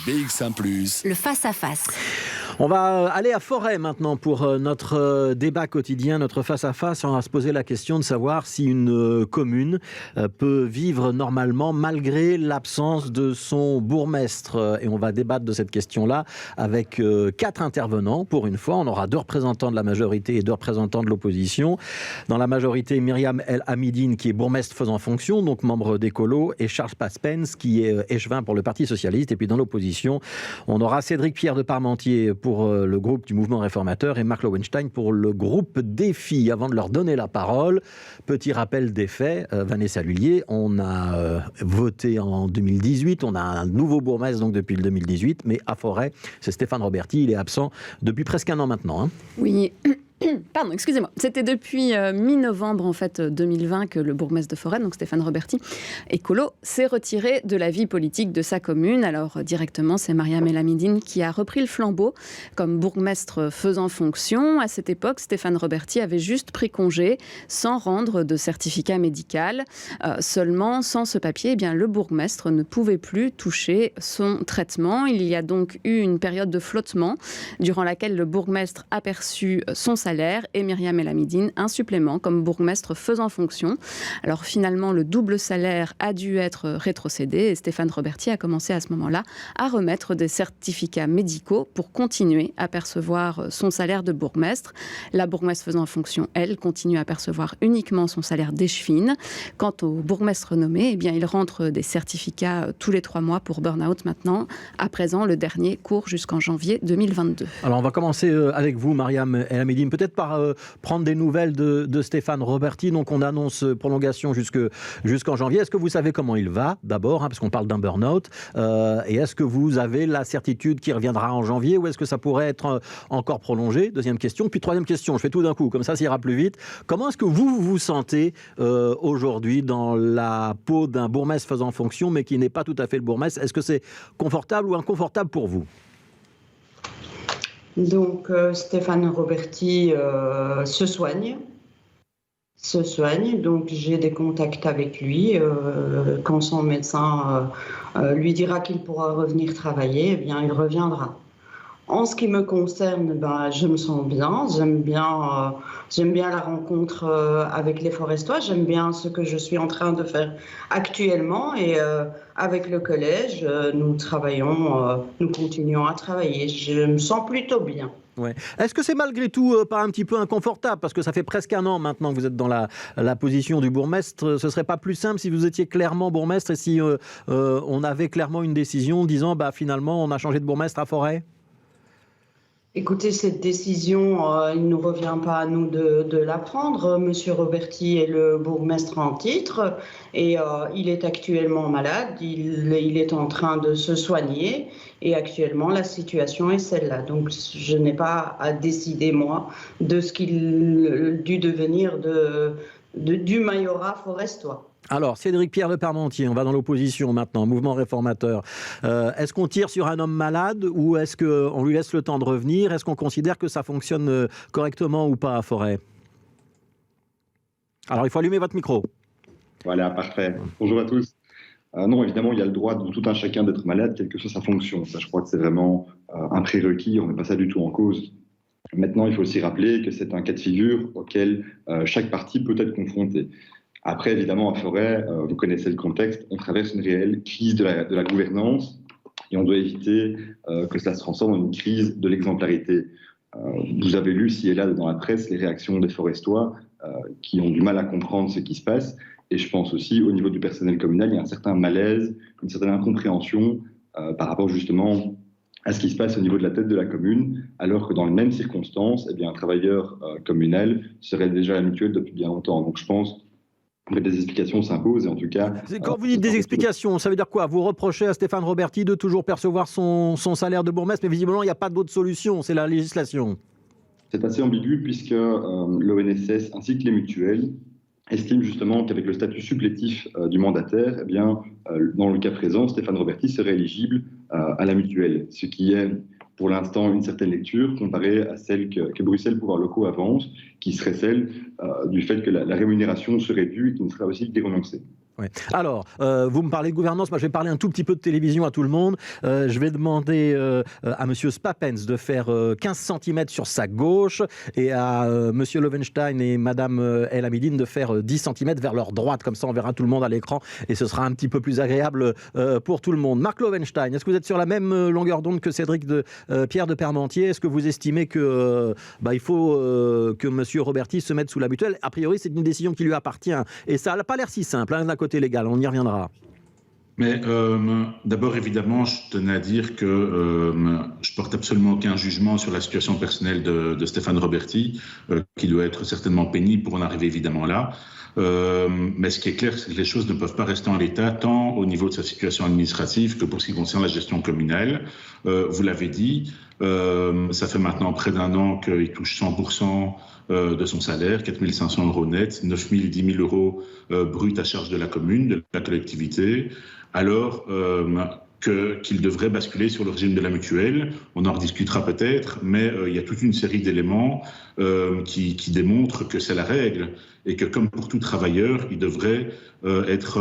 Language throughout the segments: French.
BX1+. Le face-à-face. On va aller à Forêt maintenant pour notre débat quotidien, notre face-à-face. On va se poser la question de savoir si une commune peut vivre normalement malgré l'absence de son bourgmestre. Et on va débattre de cette question-là avec 4 intervenants. Pour une fois, on aura 2 représentants de la majorité et 2 représentants de l'opposition. Dans la majorité, Myriam El Hamidine, qui est bourgmestre faisant fonction, donc membre d'Écolo, et Charles Paspens, qui est échevin pour le Parti Socialiste. Et puis dans l'opposition, on aura Cédric Pierre de Parmentier pour le groupe du Mouvement Réformateur et Marc Lowenstein pour le groupe Défi. Avant de leur donner la parole, petit rappel des faits. Vanessa Lullier, on a voté en 2018, on a un nouveau bourgmestre donc depuis le 2018, mais à Forêt, c'est Stéphane Roberti, il est absent depuis presque un an maintenant. Hein. Oui. Pardon, excusez-moi. C'était depuis mi-novembre en fait 2020 que le bourgmestre de Forêt, donc Stéphane Roberti, écolo, s'est retiré de la vie politique de sa commune. Alors directement, c'est Myriam El Hamidine qui a repris le flambeau comme bourgmestre faisant fonction. À cette époque, Stéphane Roberti avait juste pris congé sans rendre de certificat médical. Seulement, sans ce papier, eh bien, le bourgmestre ne pouvait plus toucher son traitement. Il y a donc eu une période de flottement durant laquelle le bourgmestre a perçu son salaire et Myriam El Hamidine un supplément comme bourgmestre faisant fonction. Alors finalement, le double salaire a dû être rétrocédé et Stéphane Roberti a commencé à ce moment-là à remettre des certificats médicaux pour continuer à percevoir son salaire de bourgmestre. La bourgmestre faisant fonction, elle, continue à percevoir uniquement son salaire d'échevine. Quant au bourgmestre nommé, eh bien, il rentre des certificats tous les 3 mois pour burn-out maintenant. À présent, le dernier court jusqu'en janvier 2022. Alors on va commencer avec vous, Myriam El Hamidine. Peut-être par prendre des nouvelles de Stéphane Roberti. Donc on annonce prolongation jusqu'en janvier. Est-ce que vous savez comment il va d'abord, parce qu'on parle d'un burn-out, et est-ce que vous avez la certitude qu'il reviendra en janvier ou est-ce que ça pourrait être encore prolongé? Deuxième question. Puis troisième question, je fais tout d'un coup, comme ça ira plus vite. Comment est-ce que vous vous sentez aujourd'hui dans la peau d'un bourgmestre faisant fonction mais qui n'est pas tout à fait le bourgmestre? Est-ce que c'est confortable ou inconfortable pour vous? Donc Stéphane Roberti se soigne, donc j'ai des contacts avec lui. Quand son médecin lui dira qu'il pourra revenir travailler, eh bien il reviendra. En ce qui me concerne, je me sens bien, j'aime bien la rencontre avec les Forestois, j'aime bien ce que je suis en train de faire actuellement et avec le collège, nous continuons à travailler, je me sens plutôt bien. Ouais. Est-ce que c'est malgré tout pas un petit peu inconfortable? Parce que ça fait presque un an maintenant que vous êtes dans la position du bourgmestre. Ce ne serait pas plus simple si vous étiez clairement bourgmestre et si on avait clairement une décision disant finalement on a changé de bourgmestre à Forêt? Écoutez, cette décision, il ne nous revient pas à nous de la prendre. Monsieur Roberti est le bourgmestre en titre et il est actuellement malade. Il est en train de se soigner et actuellement la situation est celle-là. Donc je n'ai pas à décider moi de ce du devenir du majorat forestois. Alors, Cédric Pierre de Parmentier, on va dans l'opposition maintenant, mouvement réformateur. Est-ce qu'on tire sur un homme malade ou est-ce qu'on lui laisse le temps de revenir? Est-ce qu'on considère que ça fonctionne correctement ou pas à Forêt? Alors, il faut allumer votre micro. Voilà, parfait. Bonjour à tous. Non, évidemment, il y a le droit de tout un chacun d'être malade, quelle que soit sa fonction. Ça, je crois que c'est vraiment un prérequis, on ne met pas ça du tout en cause. Maintenant, il faut aussi rappeler que c'est un cas de figure auquel chaque parti peut être confronté. Après, évidemment, à Forêt, vous connaissez le contexte, on traverse une réelle crise de la gouvernance et on doit éviter que cela se transforme en une crise de l'exemplarité. Vous avez lu, ci et là, dans la presse, les réactions des Forestois qui ont du mal à comprendre ce qui se passe. Et je pense aussi, au niveau du personnel communal, il y a un certain malaise, une certaine incompréhension par rapport justement à ce qui se passe au niveau de la tête de la commune, alors que dans les mêmes circonstances, un travailleur communal serait déjà à la mutuelle depuis bien longtemps. Donc je pense que des explications s'imposent et en tout cas... Quand vous dites des explications, ça veut dire quoi? Vous reprochez à Stéphane Roberti de toujours percevoir son salaire de bourgmestre, mais visiblement il n'y a pas d'autre solution, c'est la législation. C'est assez ambigu puisque l'ONSS ainsi que les mutuelles estiment justement qu'avec le statut supplétif du mandataire, dans le cas présent, Stéphane Roberti serait éligible à la mutuelle, ce qui est pour l'instant une certaine lecture comparée à celle que Bruxelles Pouvoirs Locaux avance, qui serait celle du fait que la rémunération serait due et qui ne serait aussi que des renoncés. Ouais. Alors, vous me parlez de gouvernance, moi je vais parler un tout petit peu de télévision à tout le monde. Je vais demander à monsieur Spapens de faire 15 cm sur sa gauche et à monsieur Lovenstein et madame El Hamidine de faire 10 cm vers leur droite. Comme ça, on verra tout le monde à l'écran et ce sera un petit peu plus agréable pour tout le monde. Marc Lovenstein, est-ce que vous êtes sur la même longueur d'onde que Cédric Pierre de Permentier? Est-ce que vous estimez que il faut que monsieur Roberti se mette sous la mutuelle? A priori, c'est une décision qui lui appartient et ça n'a pas l'air si simple, hein, d'un côté légal, on y reviendra. Mais d'abord, évidemment, je tenais à dire que je porte absolument aucun jugement sur la situation personnelle de Stéphane Roberti, qui doit être certainement pénible pour en arriver évidemment là. Mais ce qui est clair, c'est que les choses ne peuvent pas rester en l'état, tant au niveau de sa situation administrative que pour ce qui concerne la gestion communale. Vous l'avez dit, ça fait maintenant près d'un an qu'il touche 100% de son salaire, 4 500 € net, 9 000, 10 000 € bruts à charge de la commune, de la collectivité, alors qu'il devrait basculer sur le régime de la mutuelle. On en rediscutera peut-être, mais il y a toute une série d'éléments qui démontrent que c'est la règle et que, comme pour tout travailleur, il devrait être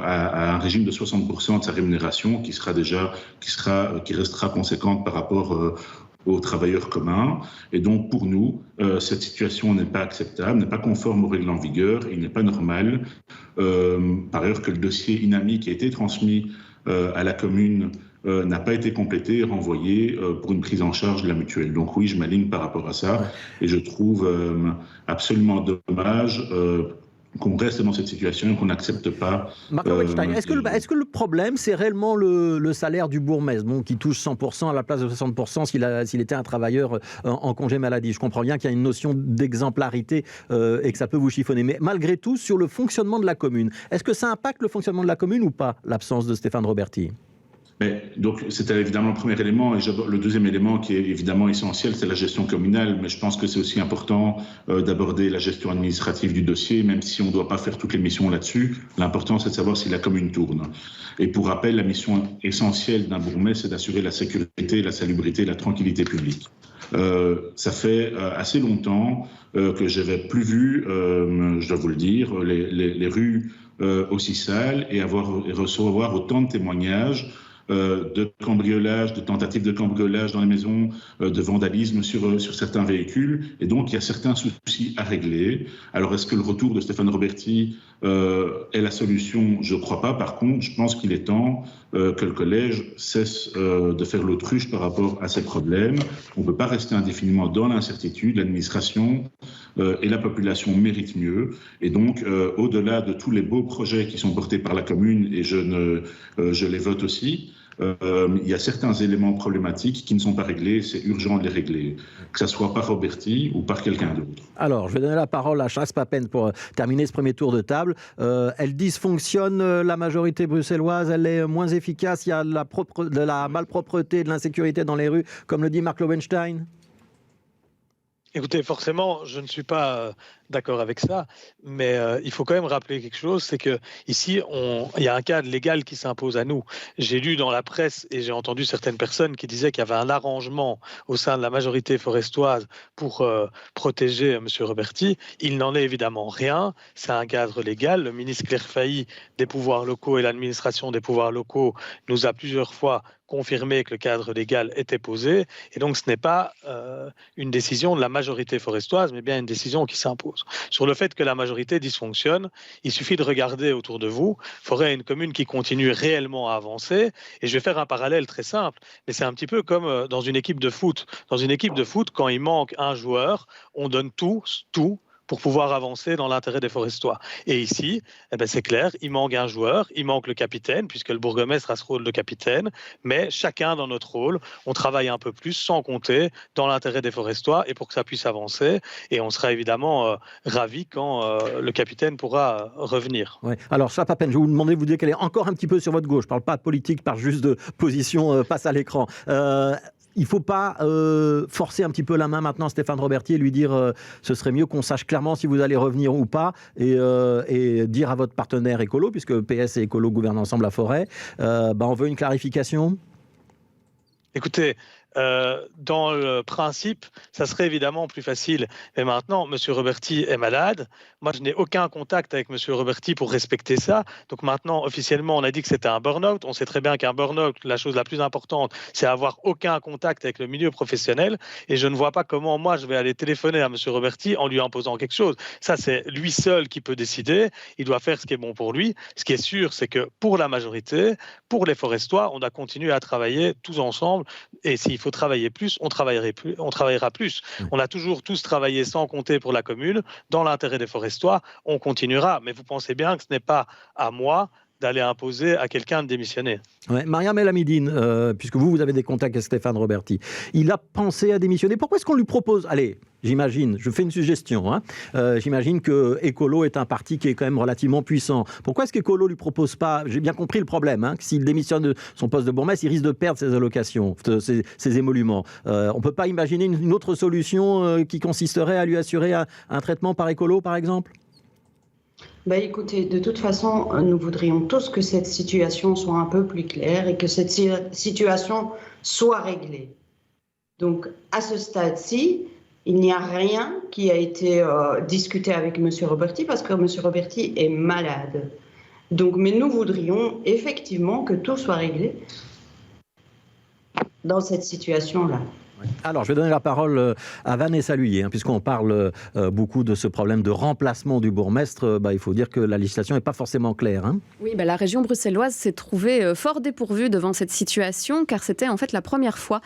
à un régime de 60% de sa rémunération qui restera conséquente par rapport aux travailleurs communs. Et donc, pour nous, cette situation n'est pas acceptable, n'est pas conforme aux règles en vigueur. Il n'est pas normal, par ailleurs, que le dossier INAMI qui a été transmis à la commune n'a pas été complété et renvoyé pour une prise en charge de la mutuelle. Donc oui, je m'aligne par rapport à ça et je trouve absolument dommage qu'on reste dans cette situation et qu'on n'accepte pas. Marc Lowenstein, est-ce que le problème, c'est réellement le salaire du bourgmestre, qui touche 100% à la place de 60% s'il était un travailleur en congé maladie? Je comprends bien qu'il y a une notion d'exemplarité et que ça peut vous chiffonner. Mais malgré tout, sur le fonctionnement de la commune, est-ce que ça impacte le fonctionnement de la commune ou pas, l'absence de Stéphane Roberti? Donc, c'était évidemment le premier élément. Et le deuxième élément qui est évidemment essentiel, c'est la gestion communale. Mais je pense que c'est aussi important d'aborder la gestion administrative du dossier, même si on ne doit pas faire toutes les missions là-dessus. L'important, c'est de savoir si la commune tourne. Et pour rappel, la mission essentielle d'un bourgmestre, c'est d'assurer la sécurité, la salubrité, la tranquillité publique. Ça fait assez longtemps que je n'avais plus vu, je dois vous le dire, les rues aussi sales et recevoir autant de témoignages de cambriolage, de tentatives de cambriolage dans les maisons, de vandalisme sur certains véhicules. Et donc, il y a certains soucis à régler. Alors, est-ce que le retour de Stéphane Roberti est la solution? Je ne crois pas. Par contre, je pense qu'il est temps que le collège cesse de faire l'autruche par rapport à ces problèmes. On ne peut pas rester indéfiniment dans l'incertitude. L'administration et la population méritent mieux. Et donc, au-delà de tous les beaux projets qui sont portés par la commune, et je les vote aussi, il y a certains éléments problématiques qui ne sont pas réglés, c'est urgent de les régler, que ce soit par Roberti ou par quelqu'un d'autre. Alors, je vais donner la parole à Charles Spapens pour terminer ce premier tour de table. Elle dysfonctionne, la majorité bruxelloise, elle est moins efficace, il y a de la malpropreté, de l'insécurité dans les rues, comme le dit Marc Lowenstein. Écoutez, forcément, je ne suis pas d'accord avec ça, mais il faut quand même rappeler quelque chose, c'est que ici, il y a un cadre légal qui s'impose à nous. J'ai lu dans la presse et j'ai entendu certaines personnes qui disaient qu'il y avait un arrangement au sein de la majorité forestoise pour protéger M. Roberti. Il n'en est évidemment rien. C'est un cadre légal. Le ministre Claire Failly des pouvoirs locaux et l'administration des pouvoirs locaux nous a plusieurs fois confirmé que le cadre légal était posé. Et donc, ce n'est pas une décision de la majorité forestoise, mais bien une décision qui s'impose. Sur le fait que la majorité dysfonctionne, il suffit de regarder autour de vous. Forêt est une commune qui continue réellement à avancer. Et je vais faire un parallèle très simple, mais c'est un petit peu comme dans une équipe de foot. Dans une équipe de foot, quand il manque un joueur, on donne tout pour pouvoir avancer dans l'intérêt des Forestois. Et ici, c'est clair, il manque un joueur, il manque le capitaine, puisque le bourgmestre a ce rôle de capitaine, mais chacun dans notre rôle, on travaille un peu plus, sans compter, dans l'intérêt des Forestois, et pour que ça puisse avancer, et on sera évidemment ravis quand le capitaine pourra revenir. Ouais. Alors, ça, Papen, je vais vous demander, vous dire qu'elle est encore un petit peu sur votre gauche. Je ne parle pas de politique, je parle juste de position face à l'écran. Il ne faut pas forcer un petit peu la main maintenant à Stéphane Roberti et lui dire ce serait mieux qu'on sache clairement si vous allez revenir ou pas et dire à votre partenaire écolo, puisque PS et écolo gouvernent ensemble la forêt, on veut une clarification. Écoutez, dans le principe, ça serait évidemment plus facile. Mais maintenant, M. Roberti est malade. Moi, je n'ai aucun contact avec M. Roberti pour respecter ça. Donc maintenant, officiellement, on a dit que c'était un burn-out. On sait très bien qu'un burn-out, la chose la plus importante, c'est avoir aucun contact avec le milieu professionnel. Et je ne vois pas comment moi, je vais aller téléphoner à M. Roberti en lui imposant quelque chose. Ça, c'est lui seul qui peut décider. Il doit faire ce qui est bon pour lui. Ce qui est sûr, c'est que pour la majorité, pour les Forestois, on a continué à travailler tous ensemble. Et s'il faut travailler plus, on travaillera plus. On a toujours tous travaillé sans compter pour la commune, dans l'intérêt des Forestois, on continuera. Mais vous pensez bien que ce n'est pas à moi d'aller imposer à quelqu'un de démissionner. Ouais, Mariam El Hamidine, puisque vous avez des contacts avec Stéphane Roberti, il a pensé à démissionner. Pourquoi est-ce qu'on lui propose... Allez, j'imagine, je fais une suggestion, j'imagine que Écolo est un parti qui est quand même relativement puissant. Pourquoi est-ce qu'Écolo ne lui propose pas... J'ai bien compris le problème, que s'il démissionne de son poste de bourgmestre, il risque de perdre ses allocations, ses émoluments. On ne peut pas imaginer une autre solution qui consisterait à lui assurer un traitement par Écolo, par exemple ? Écoutez, de toute façon, nous voudrions tous que cette situation soit un peu plus claire et que cette situation soit réglée. Donc, à ce stade-ci, il n'y a rien qui a été discuté avec M. Roberti parce que M. Roberti est malade. Donc, mais nous voudrions effectivement que tout soit réglé dans cette situation-là. Alors, je vais donner la parole à Vanessa Lhuillier, puisqu'on parle beaucoup de ce problème de remplacement du bourgmestre. Il faut dire que la législation n'est pas forcément claire. Oui, la région bruxelloise s'est trouvée fort dépourvue devant cette situation, car c'était en fait la première fois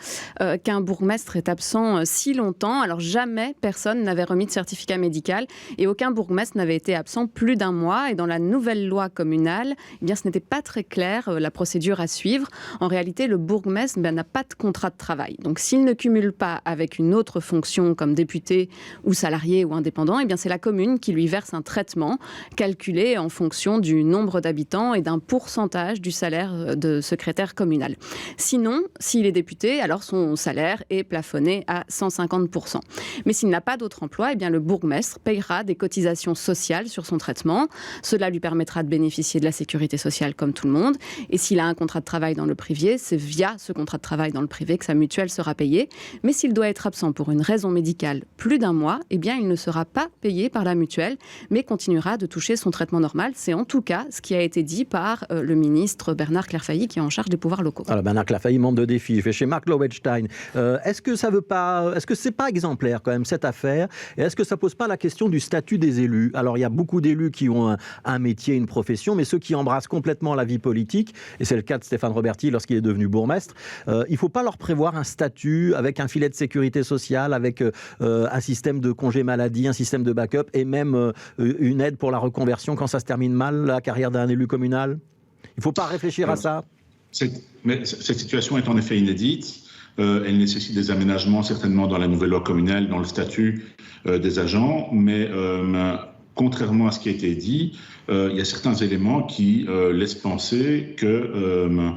qu'un bourgmestre est absent si longtemps. Alors, jamais personne n'avait remis de certificat médical et aucun bourgmestre n'avait été absent plus d'un mois. Et dans la nouvelle loi communale, ce n'était pas très clair la procédure à suivre. En réalité, le bourgmestre n'a pas de contrat de travail. Donc, s'il ne cumule pas avec une autre fonction comme député ou salarié ou indépendant, c'est la commune qui lui verse un traitement calculé en fonction du nombre d'habitants et d'un pourcentage du salaire de secrétaire communal. Sinon, s'il est député, alors son salaire est plafonné à 150%. Mais s'il n'a pas d'autre emploi, le bourgmestre payera des cotisations sociales sur son traitement. Cela lui permettra de bénéficier de la sécurité sociale comme tout le monde. Et s'il a un contrat de travail dans le privé, c'est via ce contrat de travail dans le privé que sa mutuelle sera payée. Mais s'il doit être absent pour une raison médicale plus d'un mois, il ne sera pas payé par la mutuelle, mais continuera de toucher son traitement normal. C'est en tout cas ce qui a été dit par le ministre Bernard Clairfailly, qui est en charge des pouvoirs locaux. Alors Bernard Clairfailly, membre de Défi, je vais chez Marc Lowenstein. Est-ce que c'est pas exemplaire quand même cette affaire? Et est-ce que ça pose pas la question du statut des élus? Alors il y a beaucoup d'élus qui ont un métier, une profession, mais ceux qui embrassent complètement la vie politique, et c'est le cas de Stéphane Roberti lorsqu'il est devenu bourgmestre, il ne faut pas leur prévoir un statut avec un filet de sécurité sociale, avec un système de congé maladie, un système de backup et même une aide pour la reconversion quand ça se termine mal, la carrière d'un élu communal? Il ne faut pas réfléchir à ça? Mais cette situation est en effet inédite. Elle nécessite des aménagements certainement dans la nouvelle loi communale, dans le statut des agents, mais contrairement à ce qui a été dit, il y a certains éléments qui laissent penser qu'il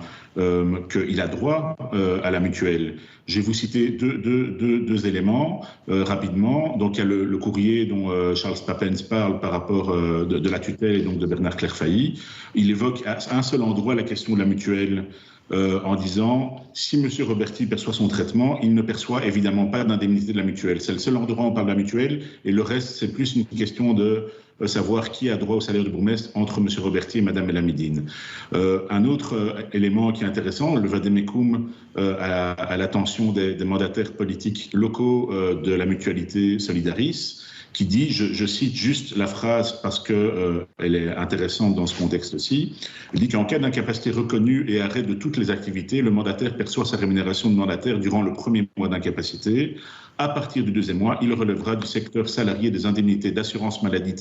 a droit à la mutuelle. Je vais vous citer deux éléments rapidement. Donc, il y a le courrier dont Charles Papens parle par rapport de la tutelle et donc de Bernard Clairfailly. Il évoque à un seul endroit la question de la mutuelle en disant si M. Roberti perçoit son traitement, il ne perçoit évidemment pas d'indemnité de la mutuelle. C'est le seul endroit où on parle de la mutuelle et le reste, c'est plus une question de savoir qui a droit au salaire du bourgmestre entre M. Roberti et Mme El Hamidine. Un autre élément qui est intéressant, le vademecum à l'attention des mandataires politiques locaux de la mutualité Solidaris, qui dit, je cite juste la phrase parce qu'elle est intéressante dans ce contexte-ci, il dit qu'en cas d'incapacité reconnue et arrêt de toutes les activités, le mandataire perçoit sa rémunération de mandataire durant le premier mois d'incapacité. À partir du deuxième mois, il relèvera du secteur salarié des indemnités d'assurance maladie,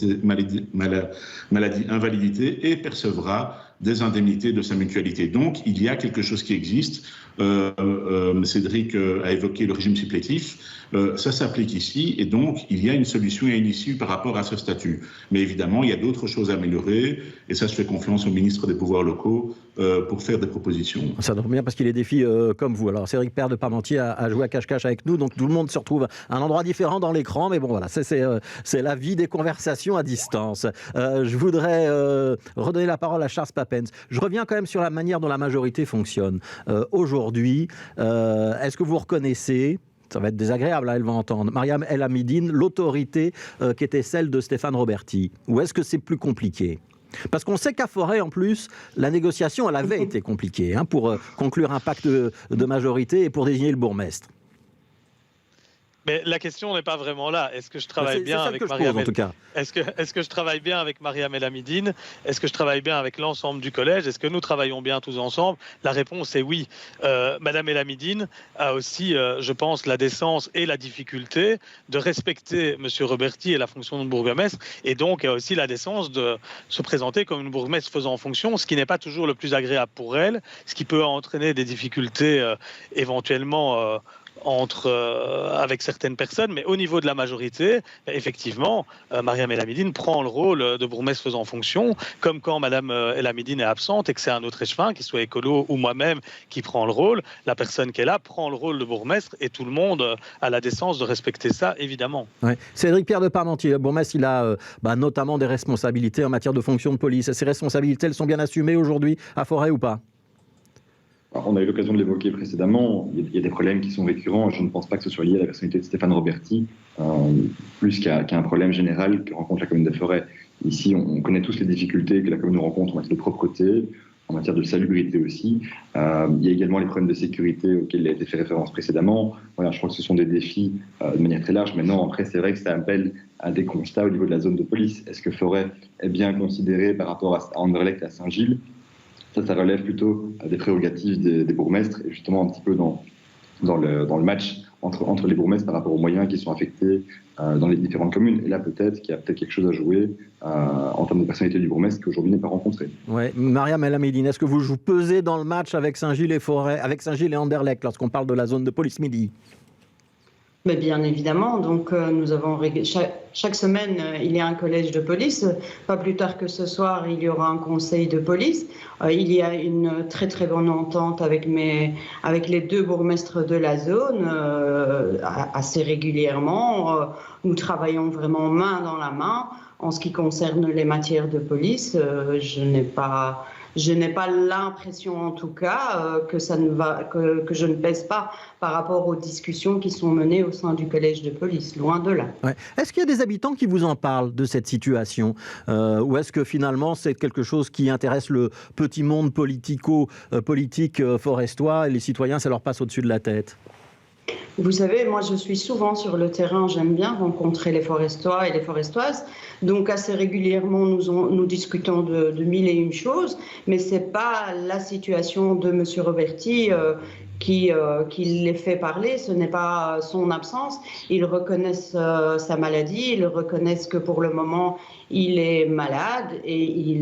invalidité et percevra des indemnités de sa mutualité. Donc, il y a quelque chose qui existe. Cédric a évoqué le régime supplétif. Ça s'applique ici et donc il y a une solution et une issue par rapport à ce statut. Mais évidemment, il y a d'autres choses à améliorer et ça, je fais confiance au ministre des Pouvoirs locaux pour faire des propositions. Ça tombe bien parce qu'il est des filles comme vous. Alors Cédric Père de Parmentier a joué à cache-cache avec nous, donc tout le monde se retrouve à un endroit différent dans l'écran, mais bon voilà, c'est la vie des conversations à distance. Je voudrais redonner la parole à Charles Papens. Je reviens quand même sur la manière dont la majorité fonctionne. Aujourd'hui, est-ce que vous reconnaissez, ça va être désagréable, là, elle va entendre, Mariam El Hamidine, l'autorité qui était celle de Stéphane Roberti, ou est-ce que c'est plus compliqué ? Parce qu'on sait qu'à Forêt, en plus, la négociation, elle avait été compliquée pour conclure un pacte de majorité et pour désigner le bourgmestre. Mais la question n'est pas vraiment là. Est-ce que je travaille bien avec Mariam Est-ce que je travaille bien avec Mariam El Hamidine ? Est-ce que je travaille bien avec l'ensemble du collège ? Est-ce que nous travaillons bien tous ensemble ? La réponse est oui. Madame El Hamidine a aussi, je pense, la décence et la difficulté de respecter Monsieur Roberti et la fonction de bourgmestre, et donc a aussi la décence de se présenter comme une bourgmestre faisant fonction, ce qui n'est pas toujours le plus agréable pour elle, ce qui peut entraîner des difficultés éventuellement avec certaines personnes, mais au niveau de la majorité, effectivement, Mariam El Hamidine prend le rôle de bourgmestre faisant fonction, comme quand Madame El Hamidine est absente et que c'est un autre échevin, qu'il soit écolo ou moi-même, qui prend le rôle. La personne qui est là prend le rôle de bourgmestre et tout le monde a la décence de respecter ça, évidemment. Ouais. Cédric Pierre de Parmentier, le bourgmestre, il a notamment des responsabilités en matière de fonction de police. Ces responsabilités, elles sont bien assumées aujourd'hui à Forêt ou pas ? On a eu l'occasion de l'évoquer précédemment, il y a des problèmes qui sont récurrents. Je ne pense pas que ce soit lié à la personnalité de Stéphane Roberti, plus qu'à un problème général que rencontre la commune de Forêt. Ici, on connaît tous les difficultés que la commune rencontre en matière de propreté, en matière de salubrité aussi. Il y a également les problèmes de sécurité auxquels il a été fait référence précédemment. Voilà, je crois que ce sont des défis de manière très large. Maintenant, après, c'est vrai que ça appelle à des constats au niveau de la zone de police. Est-ce que Forêt est bien considérée par rapport à Anderlecht et à Saint-Gilles ? Ça relève plutôt des prérogatives des bourgmestres, et justement un petit peu dans le match entre les bourgmestres par rapport aux moyens qui sont affectés dans les différentes communes. Et là, peut-être qu'il y a quelque chose à jouer en termes de personnalité du bourgmestre qui aujourd'hui n'est pas rencontré. Ouais. Mariam El Hamidine, est-ce que vous pesez dans le match avec Saint-Gilles et Forêt, avec Saint-Gilles et Anderlecht lorsqu'on parle de la zone de police midi ? Mais bien évidemment, donc nous avons chaque semaine il y a un collège de police. Pas plus tard que ce soir, il y aura un conseil de police. Il y a une très très bonne entente avec les deux bourgmestres de la zone assez régulièrement. Nous travaillons vraiment main dans la main. En ce qui concerne les matières de police, je n'ai pas l'impression, en tout cas, que je ne pèse pas par rapport aux discussions qui sont menées au sein du collège de police, loin de là. Ouais. Est-ce qu'il y a des habitants qui vous en parlent de cette situation ou est-ce que finalement c'est quelque chose qui intéresse le petit monde politique forestois et les citoyens, ça leur passe au-dessus de la tête ? Vous savez, moi je suis souvent sur le terrain, j'aime bien rencontrer les forestois et les forestoises, donc assez régulièrement nous discutons de mille et une choses, mais ce n'est pas la situation de M. Roberti qui les fait parler, ce n'est pas son absence. Ils reconnaissent sa maladie, ils reconnaissent que pour le moment il est malade et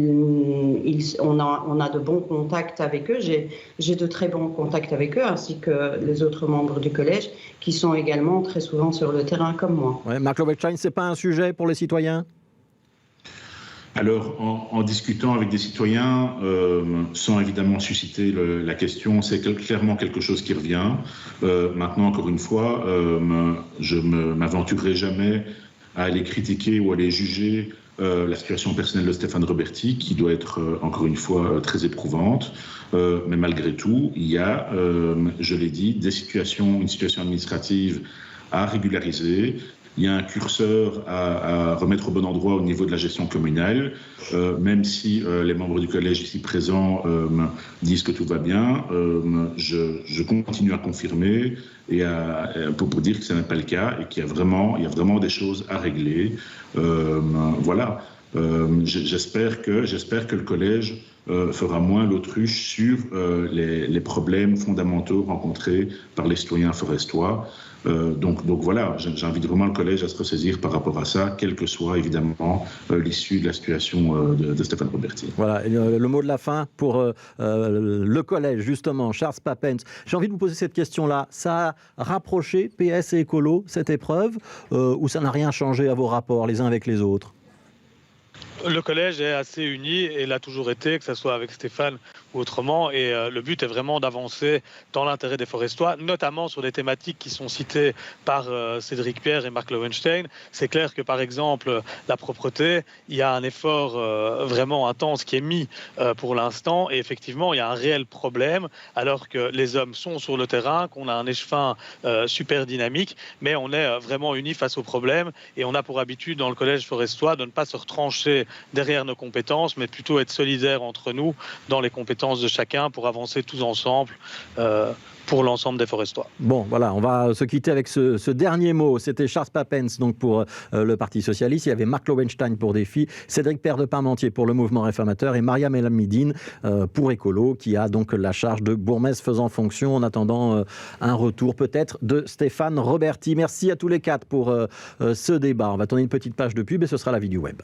on a de bons contacts avec eux. J'ai de très bons contacts avec eux, ainsi que les autres membres du collège qui sont également très souvent sur le terrain comme moi. Ouais, Marc Lovetstein, ce n'est pas un sujet pour les citoyens ? Alors, en discutant avec des citoyens, sans évidemment susciter la question, c'est clairement quelque chose qui revient. Maintenant, encore une fois, je ne m'aventurerai jamais à aller critiquer ou à aller juger la situation personnelle de Stéphane Roberti, qui doit être, encore une fois, très éprouvante. Mais malgré tout, il y a, je l'ai dit, une situation administrative à régulariser. Il y a un curseur à remettre au bon endroit au niveau de la gestion communale, même si les membres du collège ici présents disent que tout va bien, je continue à confirmer et pour dire que ce n'est pas le cas et qu'il y a vraiment des choses à régler. Voilà. J'espère que le collège fera moins l'autruche sur les problèmes fondamentaux rencontrés par les citoyens forestois. Donc voilà, j'invite vraiment le collège à se ressaisir par rapport à ça, quelle que soit évidemment l'issue de la situation de Stéphane Roberti. Voilà, le mot de la fin pour le collège, justement, Charles Papens. J'ai envie de vous poser cette question-là. Ça a rapproché PS et Écolo, cette épreuve, ou ça n'a rien changé à vos rapports les uns avec les autres ? Le collège est assez uni et l'a toujours été, que ce soit avec Stéphane ou autrement. Et le but est vraiment d'avancer dans l'intérêt des Forestois, notamment sur des thématiques qui sont citées par Cédric Pierre et Marc Lowenstein. C'est clair que, par exemple, la propreté, il y a un effort vraiment intense qui est mis pour l'instant. Et effectivement, il y a un réel problème, alors que les hommes sont sur le terrain, qu'on a un échevin super dynamique, mais on est vraiment unis face au problème. Et on a pour habitude, dans le Collège forestois, de ne pas se retrancher derrière nos compétences, mais plutôt être solidaires entre nous dans les compétences de chacun pour avancer tous ensemble pour l'ensemble des Forestois. Bon, voilà, on va se quitter avec ce dernier mot. C'était Charles Papens donc pour le Parti Socialiste. Il y avait Marc Lowenstein pour Défi, Cédric Pierre de Parmentier pour le Mouvement Réformateur et Maria Melamidine pour Écolo, qui a donc la charge de bourgmestre faisant fonction en attendant un retour peut-être de Stéphane Roberti. Merci à tous les quatre pour ce débat. On va tourner une petite page de pub et ce sera la vie du web.